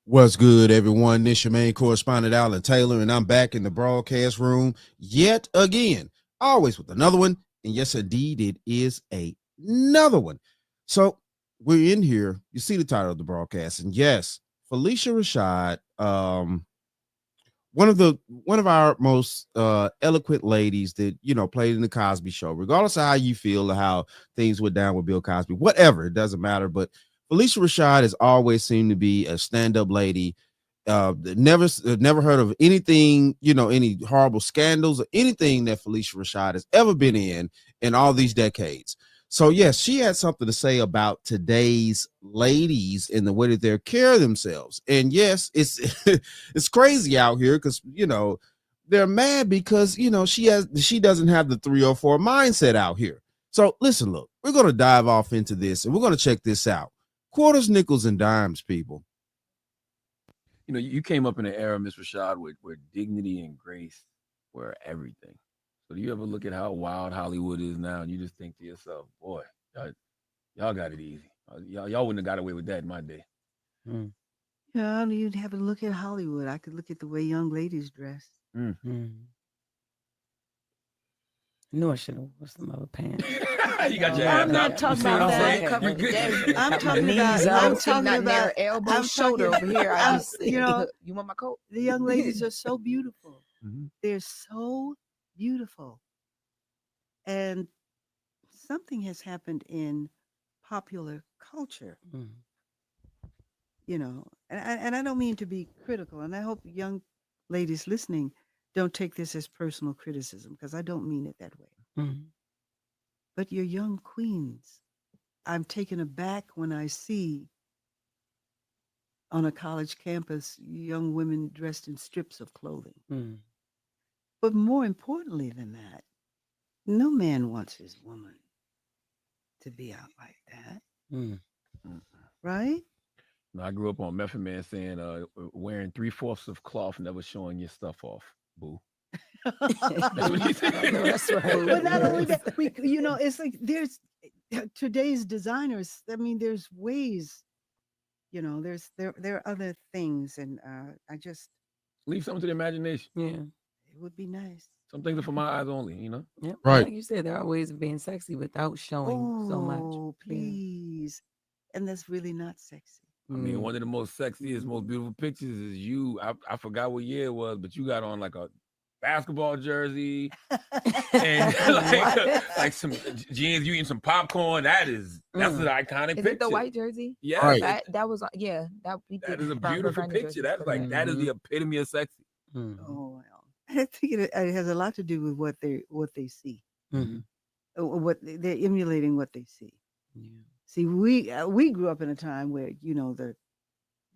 What's good, everyone? This your main correspondent, Alan Taylor, and I'm back in the broadcast room yet again, always with another one. And yes, indeed, it is another one. So we're in here. You see the title of the broadcast, and yes, Phylicia Rashad, one of our most eloquent ladies that played in the Cosby Show. Regardless of how you feel or how things went down with Bill Cosby, whatever, it doesn't matter. But Phylicia Rashad has always seemed to be a stand-up lady. Never heard of anything, any horrible scandals or anything that Phylicia Rashad has ever been in all these decades. So yes, she had something to say about today's ladies and the way that they care themselves. And yes, it's it's crazy out here because they're mad because she doesn't have the 304 mindset out here. So listen, look, we're gonna dive off into this and we're gonna check this out. Quarters, nickels, and dimes, people. You came up in an era, Miss Rashad, where dignity and grace were everything. So do you ever look at how wild Hollywood is now and you just think to yourself, boy, y'all got it easy. Y'all wouldn't have got away with that in my day. Yeah, you'd have to look at Hollywood. I could look at the way young ladies dress. No, I should have worn some other pants. You got your I'm abs not out. talking You see what about I'm that. saying? Covered You today. good. I'm talking knees about. out. I'm talking not about near elbow, I'm shoulder talking- over here. I I'm- just, you know, you want my coat? the young ladies are so beautiful. Mhm. They're so beautiful, and something has happened in popular culture. And I don't mean to be critical, and I hope young ladies listening don't take this as personal criticism because I don't mean it that way. But you're young queens. I'm taken aback when I see on a college campus young women dressed in strips of clothing. But more importantly than that, no man wants his woman to be out like that. Right? I grew up on Method Man saying, wearing 3/4 of cloth, never showing your stuff off. Boo. That's what he said. That's right. But not only that, it's like there's today's designers. I mean, there's ways, there are other things, and I just Leave something to the imagination. Yeah. it would be nice. Some things are for my eyes only, Yep. Right. Like you said, there are ways of being sexy without showing so much. Oh, please, and that's really not sexy. I mean, one of the most sexiest, most beautiful pictures is you. I forgot what year it was, but you got on like a basketball jersey and like some jeans, you eating some popcorn. That's an iconic Is picture. it the white jersey? Yeah, Right. That was that we did. that is a Brown beautiful Burgundy picture. jersey. That's like that is the epitome of sexy. Oh well, I think it has a lot to do with what they see. What they're emulating what they see. Yeah. See, we grew up in a time where the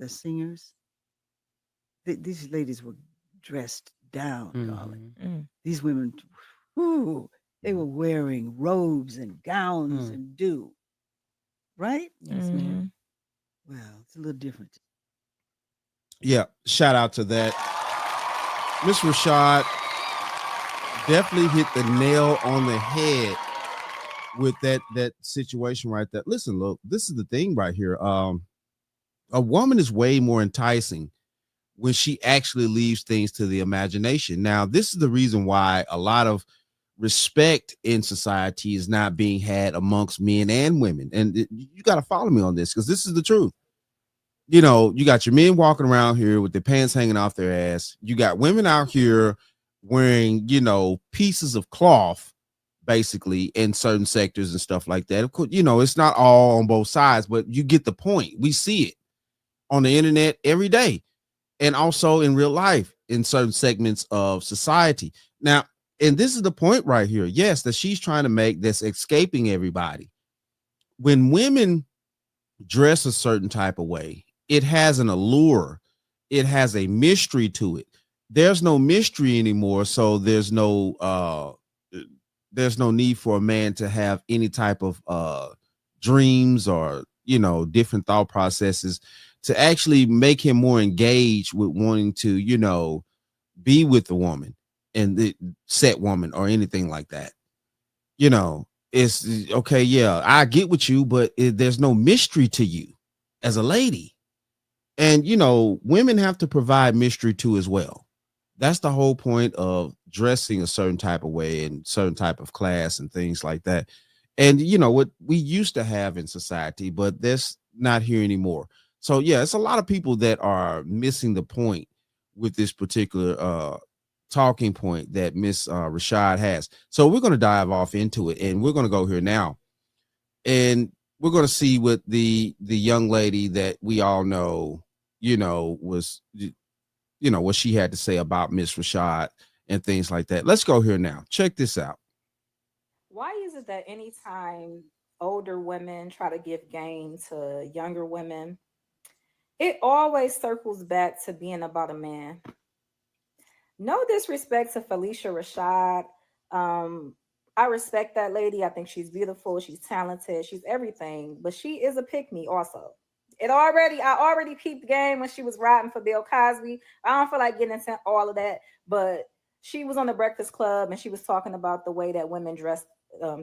singers, these ladies were dressed down, darling. These women, they were wearing robes and gowns and right? Yes, ma'am. Well, it's a little different. Yeah, shout out to that. Miss Rashad definitely hit the nail on the head with that situation right there. Listen, look, this is the thing right here. A woman is way more enticing when she actually leaves things to the imagination. Now, this is the reason why a lot of respect in society is not being had amongst men and women. And you got to follow me on this because this is the truth. You got your men walking around here with their pants hanging off their ass. You got women out here wearing, pieces of cloth, basically, in certain sectors and stuff like that. Of course, it's not all on both sides, but you get the point. We see it on the internet every day and also in real life in certain segments of society. Now, and this is the point right here. Yes, that she's trying to make that's escaping everybody. When women dress a certain type of way, it has an allure. It has a mystery to it. There's no mystery anymore. So there's no need for a man to have any type of dreams or, different thought processes to actually make him more engaged with wanting to, be with the woman and the set woman or anything like that. It's okay. Yeah, I get with you, but there's no mystery to you as a lady. And women have to provide mystery too as well. That's the whole point of dressing a certain type of way and certain type of class and things like that. And what we used to have in society, but that's not here anymore. So yeah, it's a lot of people that are missing the point with this particular talking point that Miss Rashad has. So we're going to dive off into it, and we're going to go here now, and we're going to see what the young lady that we all know, was, what she had to say about Miss Rashad and things like that. Let's go here now. Check this out. Why is it that anytime older women try to give game to younger women, it always circles back to being about a man? No disrespect to Phylicia Rashad. I respect that lady. I think she's beautiful. She's talented. She's everything. But she is a pick-me also. I already peeped the game when she was riding for Bill Cosby. I don't feel like getting into all of that. But she was on the Breakfast Club and she was talking about the way that women dress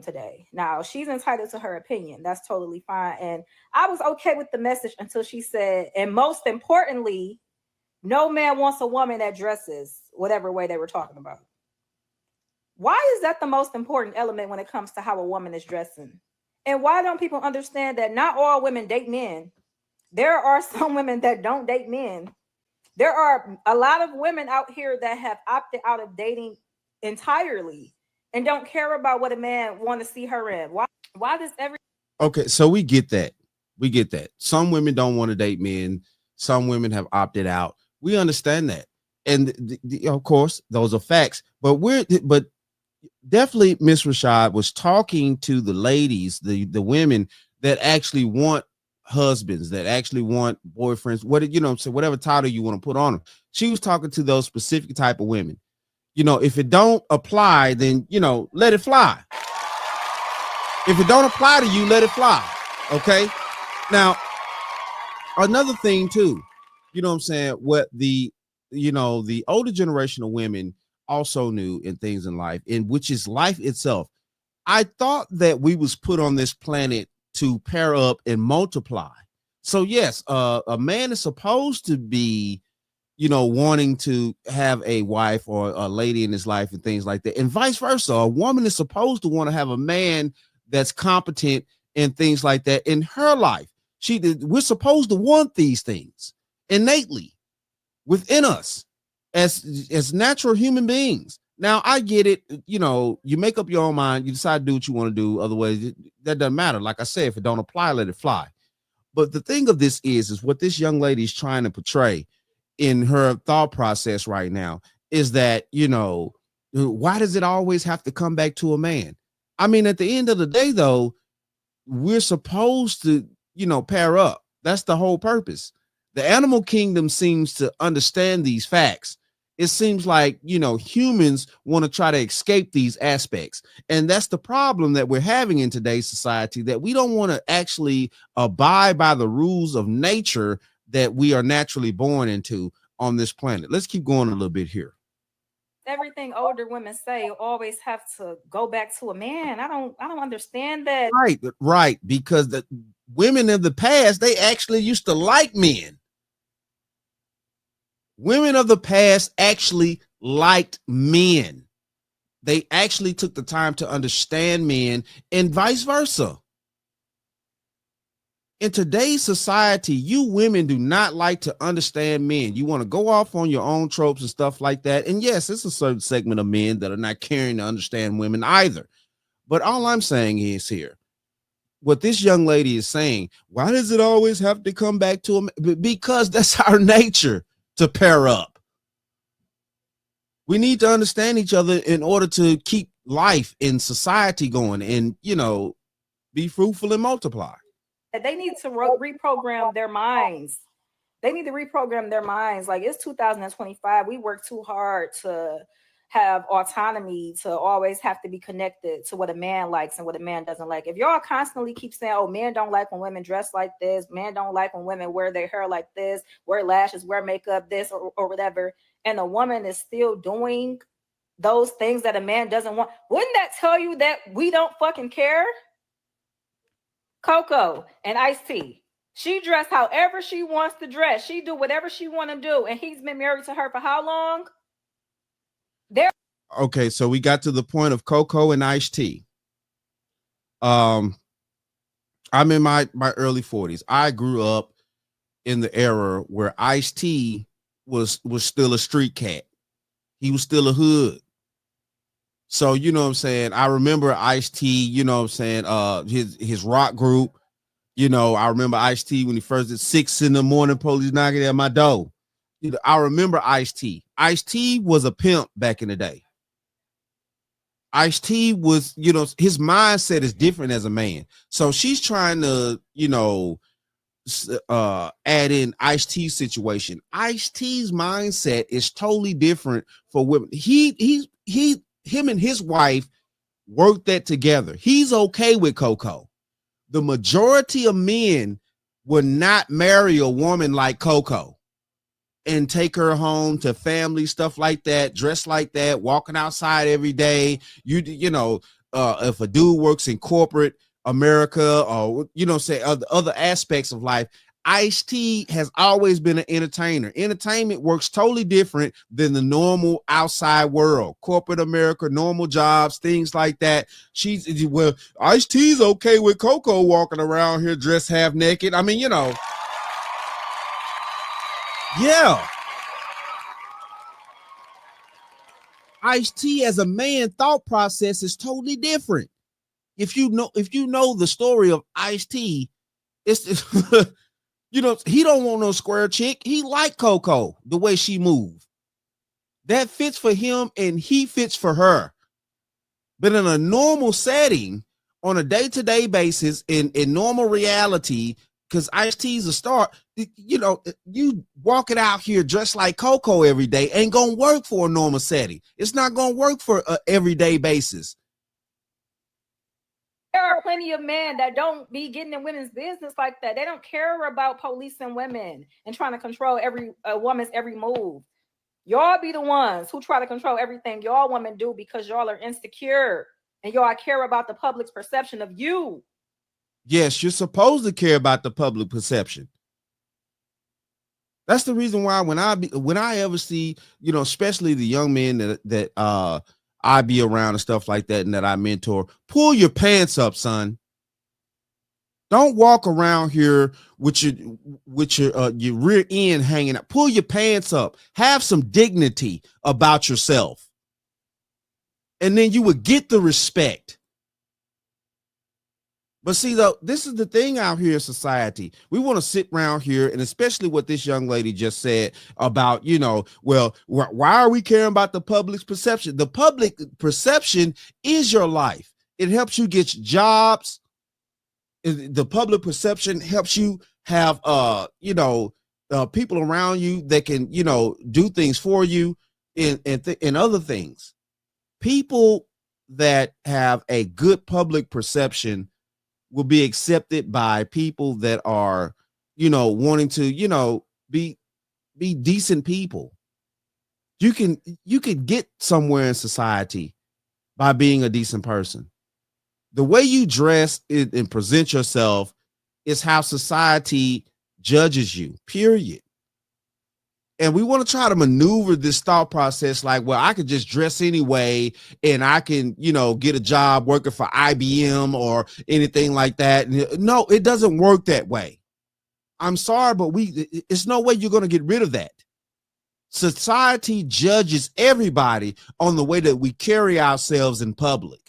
today. Now, she's entitled to her opinion. That's totally fine. And I was okay with the message until she said, and most importantly, no man wants a woman that dresses whatever way they were talking about. Why is that the most important element when it comes to how a woman is dressing? And why don't people understand that not all women date men? There are some women that don't date men. There are a lot of women out here that have opted out of dating entirely and don't care about what a man want to see her in. Why does every... Okay, so we get that. Some women don't want to date men. Some women have opted out. We understand that. And of course, those are facts. But definitely Miss Rashad was talking to the ladies, the women that actually want husbands, that actually want boyfriends, so whatever title you want to put on them. She was talking to those specific type of women. If it don't apply, then let it fly. If it don't apply to you, let it fly. Okay. Now, another thing too, what the older generation of women also knew in things in life, in which is life itself. I thought that we was put on this planet to pair up and multiply. So yes, a man is supposed to be, wanting to have a wife or a lady in his life and things like that. And vice versa. A woman is supposed to want to have a man that's competent and things like that in her life. We're supposed to want these things innately within us as natural human beings. Now, I get it. You make up your own mind. You decide to do what you want to do. Otherwise, that doesn't matter. Like I said, if it don't apply, let it fly. But the thing of this is what this young lady is trying to portray in her thought process right now is that, why does it always have to come back to a man? I mean, at the end of the day, though, we're supposed to, pair up. That's the whole purpose. The animal kingdom seems to understand these facts. It seems like, humans want to try to escape these aspects. And that's the problem that we're having in today's society, that we don't want to actually abide by the rules of nature that we are naturally born into on this planet. Let's keep going a little bit here. Everything older women say always have to go back to a man. I don't understand that. Right. Because the women of the past, they actually used to like men. Women of the past actually liked men. They actually took the time to understand men and vice versa. In today's society, you women do not like to understand men. You want to go off on your own tropes and stuff like that. And yes, it's a certain segment of men that are not caring to understand women either. But all I'm saying is here, what this young lady is saying, why does it always have to come back to him? Because that's our nature, to pair up. We need to understand each other in order to keep life in society going and, be fruitful and multiply. They need to reprogram their minds. They need to reprogram their minds. Like, it's 2025. We work too hard to have autonomy, to always have to be connected to what a man likes and what a man doesn't like. If y'all constantly keep saying, oh, men don't like when women dress like this, men don't like when women wear their hair like this, wear lashes, wear makeup, this or whatever, and a woman is still doing those things that a man doesn't want, wouldn't that tell you that we don't fucking care? Coco and Ice-T, She dressed however she wants to dress. She do whatever she want to do. And he's been married to her for how long? Okay, so we got to the point of Coco and Ice-T. I'm in my early 40s. I grew up in the era where Ice-T was still a street cat. He was still a hood. So, you know what I'm saying? I remember Ice-T, you know what I'm saying, his rock group. You know, I remember Ice-T when he first at 6 a.m, police knocking at my door. You know, I remember Ice-T. Ice-T was a pimp back in the day. Ice-T was, you know, his mindset is different as a man. So she's trying to, you know, add in Ice-T's situation. Ice-T's mindset is totally different for women. Him and his wife worked that together. He's okay with Coco. The majority of men would not marry a woman like Coco and take her home to family, stuff like that, dress like that, walking outside every day. You know, if a dude works in corporate America or, you know, say other aspects of life, Ice-T has always been an entertainer. Entertainment works totally different than the normal outside world, corporate America, normal jobs, things like that. Well, Ice-T's okay with Coco walking around here dressed half naked. I mean, you know, yeah. Ice-T as a man thought process is totally different. If you know the story of Ice-T, it's you know, he don't want no square chick. He like Coco, the way she move. That fits for him and he fits for her. But in a normal setting, on a day-to-day basis, in normal reality, because Ice-T's a star, you know, you walking out here dressed like Coco every day ain't gonna work for a normal setting. It's not gonna work for an everyday basis. There are plenty of men that don't be getting in women's business like that. They don't care about policing women and trying to control every woman's every move. Y'all be the ones who try to control everything y'all women do because y'all are insecure and y'all care about the public's perception of you. Yes, you're supposed to care about the public perception. That's the reason why when I ever see, you know, especially the young men that I be around and stuff like that and that I mentor, pull your pants up, son. Don't walk around here with your rear end hanging out. Pull your pants up. Have some dignity about yourself. And then you would get the respect. But see, though, this is the thing out here in society. We want to sit around here, and especially what this young lady just said about, you know, well, why are we caring about the public's perception? The public perception is your life. It helps you get jobs. The public perception helps you have, you know, people around you that can, you know, do things for you and other things. People that have a good public perception will be accepted by people that are, you know, wanting to, you know, be decent people. You can get somewhere in society by being a decent person. The way you dress and present yourself is how society judges you, period. And we want to try to maneuver this thought process like, well, I could just dress anyway and I can, you know, get a job working for IBM or anything like that. No, it doesn't work that way. I'm sorry, but it's no way you're going to get rid of that. Society judges everybody on the way that we carry ourselves in public.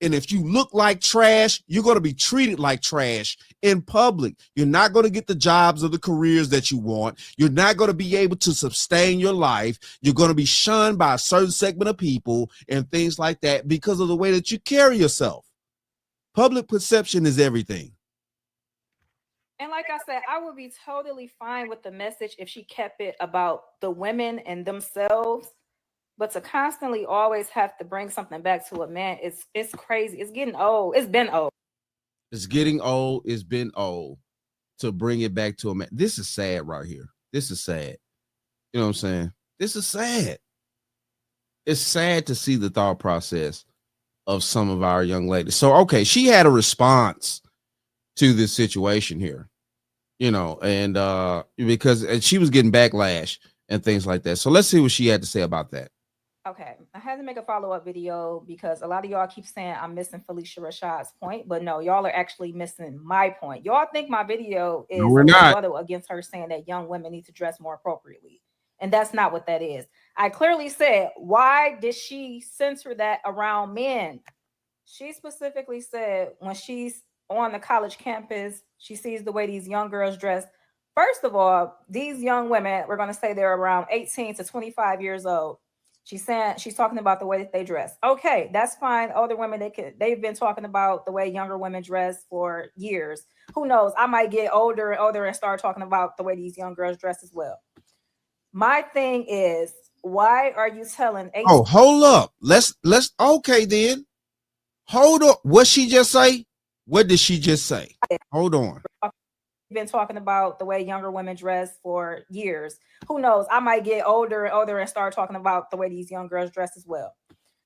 And if you look like trash, you're going to be treated like trash in public. You're not going to get the jobs or the careers that you want. You're not going to be able to sustain your life. You're going to be shunned by a certain segment of people and things like that because of the way that you carry yourself. Public perception is everything. And like I said, I would be totally fine with the message if she kept it about the women and themselves. But to constantly always have to bring something back to a man, it's crazy. It's getting old. It's been old. It's getting old. It's been old to bring it back to a man. This is sad right here. This is sad. You know what I'm saying? This is sad. It's sad to see the thought process of some of our young ladies. So, okay, she had a response to this situation here. and because she was getting backlash and things like that. So let's see what she had to say about that. Okay, I had to make a follow-up video because a lot of y'all keep saying I'm missing Phylicia Rashad's point, but no, y'all are actually missing my point. Y'all think my video No, is we're a not. rebuttal against her saying that young women need to dress more appropriately. And that's not what that is. I clearly said, why did she censor that around men? She specifically said when she's on the college campus, she sees the way these young girls dress. First of all, these young women, we're going to say they're around 18 to 25 years old. She's saying she's talking about the way that they dress. Okay, that's fine. Older women, they've been talking about the way younger women dress for years. Who knows? I might get older and older and start talking about the way these young girls dress as well. My thing is, why are you telling 18? Oh, hold up. Let's okay then. Hold up. What she just say? What did she just say? Hold on. Been talking about the way younger women dress for years. Who knows? I might get older and older and start talking about the way these young girls dress as well.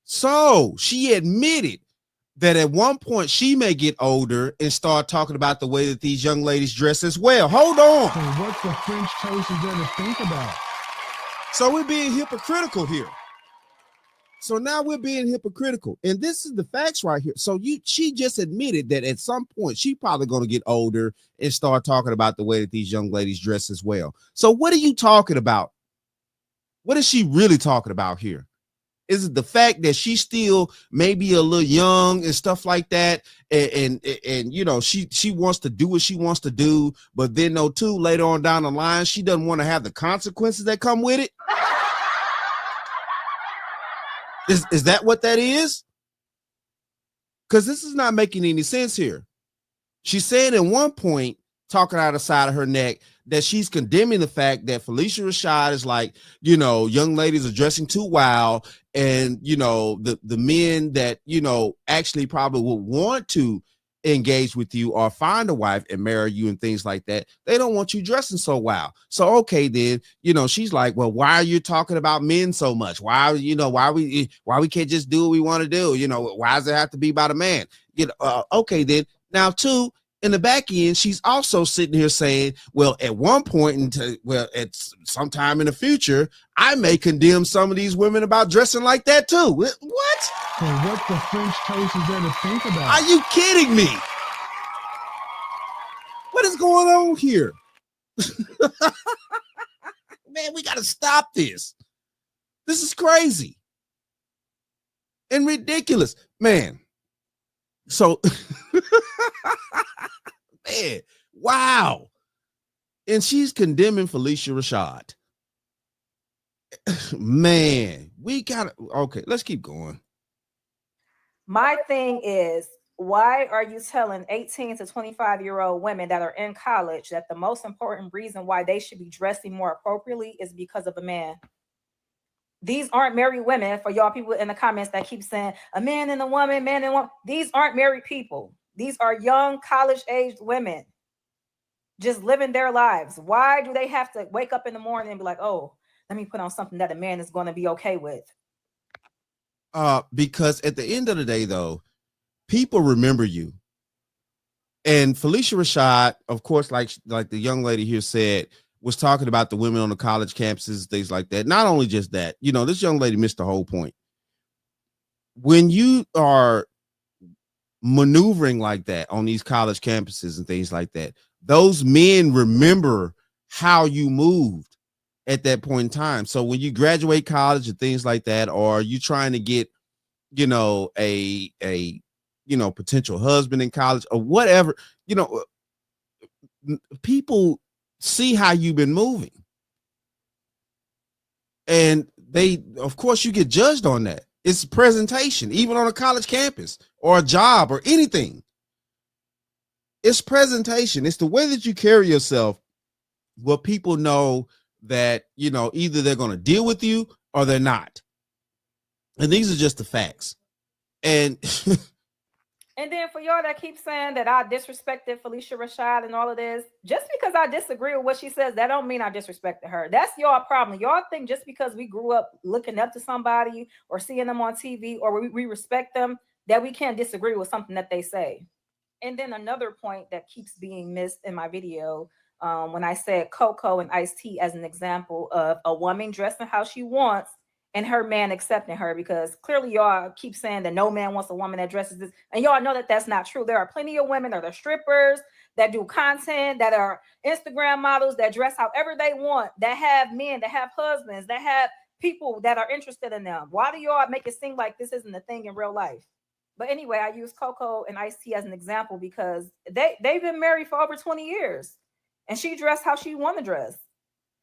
So she admitted that at one point she may get older and start talking about the way that these young ladies dress as well. Hold on. So what the French toast is there to think about? So we're being hypocritical here. So now we're being hypocritical. And this is the facts right here. So she just admitted that at some point she probably going to get older and start talking about the way that these young ladies dress as well. So what are you talking about? What is she really talking about here? Is it the fact that she still maybe a little young and stuff like that? And she wants to do what she wants to do, but then later on down the line, she doesn't want to have the consequences that come with it. Is that what that is? Because this is not making any sense here. She said at one point, talking out of the side of her neck, that she's condemning the fact that Phylicia Rashad is like, young ladies are dressing too wild, and the men that actually probably would want to engage with you or find a wife and marry you and things like that, they don't want you dressing so wild. So okay, then she's like, well, why are you talking about men so much? Why we can't just do what we want to do? Why does it have to be about a man? Okay, then now too, in the back end, she's also sitting here saying, well, at one point, at sometime in the future, I may condemn some of these women about dressing like that too. What? So what the French toast is there to think about? Are you kidding me? What is going on here? Man, we got to stop this. This is crazy and ridiculous, man. So, man, wow. And she's condemning Phylicia Rashad. Man, we got to, okay, let's keep going. My thing is, why are you telling 18 to 25-year-old women that are in college that the most important reason why they should be dressing more appropriately is because of a man? These aren't married women. For y'all people in the comments that keep saying a man and a woman, man and woman. These aren't married people. These are young college-aged women just living their lives. Why do they have to wake up in the morning and be like, oh, let me put on something that a man is going to be okay with? Because at the end of the day, though, people remember you. And Phylicia Rashad, of course, like the young lady here said, was talking about the women on the college campuses, things like that. Not only just that, this young lady missed the whole point. When you are maneuvering like that on these college campuses and things like that, those men remember how you moved at that point in time. So when you graduate college and things like that, or you trying to get, a potential husband in college or whatever, people see how you've been moving. And of course, you get judged on that. It's presentation, even on a college campus or a job or anything. It's presentation. It's the way that you carry yourself where people know that, either they're going to deal with you or they're not. And these are just the facts. And And then for y'all that keep saying that I disrespected Phylicia Rashad and all of this, just because I disagree with what she says, that don't mean I disrespected her. That's y'all problem. Y'all think just because we grew up looking up to somebody or seeing them on TV or we respect them, that we can't disagree with something that they say. And then another point that keeps being missed in my video, when I said Coco and Ice T as an example of a woman dressing how she wants and her man accepting her, because clearly y'all keep saying that no man wants a woman that dresses this, and y'all know that that's not true. There are plenty of women that are strippers, that do content, that are Instagram models, that dress however they want, that have men, that have husbands, that have people that are interested in them. Why do y'all make it seem like this isn't a thing in real life? But anyway, I use Coco and Ice T as an example because they've been married for over 20 years, and she dressed how she want to dress,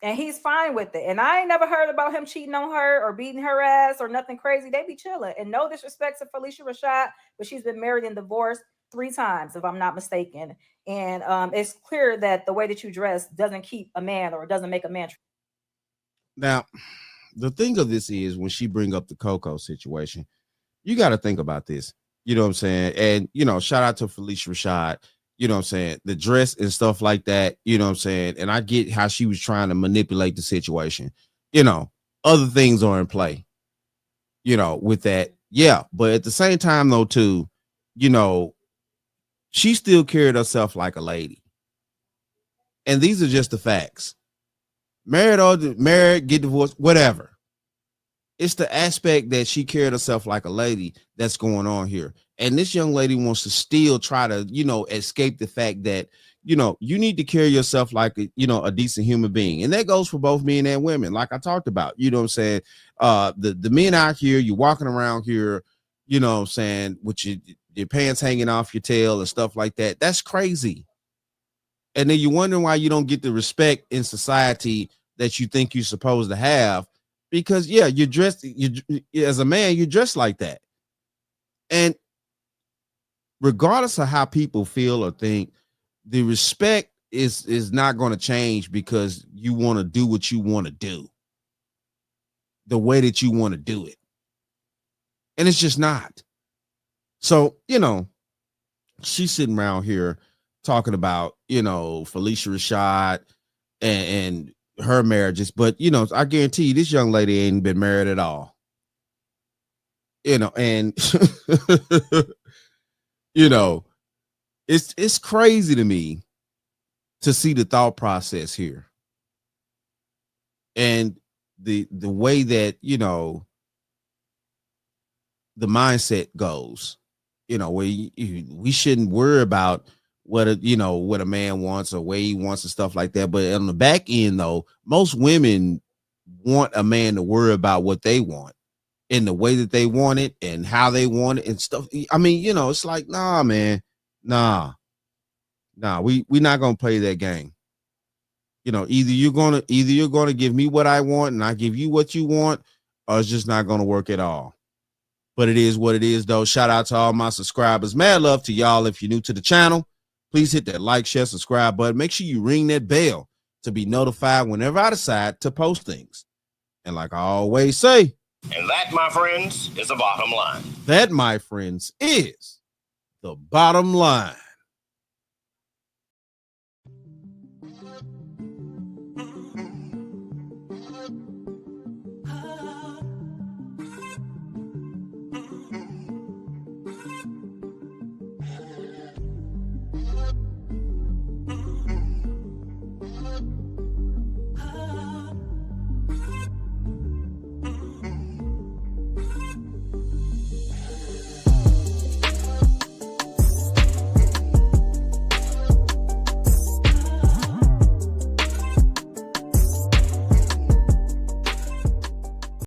and he's fine with it. And I ain't never heard about him cheating on her or beating her ass or nothing crazy. They be chilling. And no disrespect to Phylicia Rashad, but she's been married and divorced 3 times, if I'm not mistaken. And it's clear that the way that you dress doesn't keep a man, or doesn't make a man. Now, the thing of this is, when she bring up the Coco situation, you got to think about this. You know what I'm saying? And, you know, shout out to Phylicia Rashad. You know what I'm saying? The dress and stuff like that. You know what I'm saying? And I get how she was trying to manipulate the situation. You know, other things are in play, you know, with that. Yeah. But at the same time, though, too, you know, she still carried herself like a lady. And these are just the facts. Married, get divorced, whatever. It's the aspect that she carried herself like a lady that's going on here. And this young lady wants to still try to, you know, escape the fact that, you know, you need to carry yourself like a, you know, a decent human being. And that goes for both men and women, like I talked about. You know what I'm saying? The men out here, you're walking around here, you know what I'm saying, with your pants hanging off your tail and stuff like that. That's crazy. And then you're wondering why you don't get the respect in society that you think you're supposed to have. Because, yeah, you're dressed, as a man, you're dressed like that. And regardless of how people feel or think, the respect is not going to change because you want to do what you want to do, the way that you want to do it. And it's just not. So, you know, she's sitting around here talking about, you know, Phylicia Rashad and her marriages, but, you know, I guarantee you this young lady ain't been married at all. You know, and you know, it's crazy to me to see the thought process here and the way that, you know, the mindset goes. You know, we shouldn't worry about what a man wants or where he wants and stuff like that. But on the back end, though, most women want a man to worry about what they want in the way that they want it and how they want it and stuff. I mean, you know, it's like, nah, man, nah, we're not gonna play that game. You know, either you're gonna give me what I want and I give you what you want, or it's just not gonna work at all. But it is what it is, though. Shout out to all my subscribers. Mad love to y'all. If you're new to the channel, please hit that like, share, subscribe button. Make sure you ring that bell to be notified whenever I decide to post things. And like I always say, and that, my friends, is the bottom line. That, my friends, is the bottom line.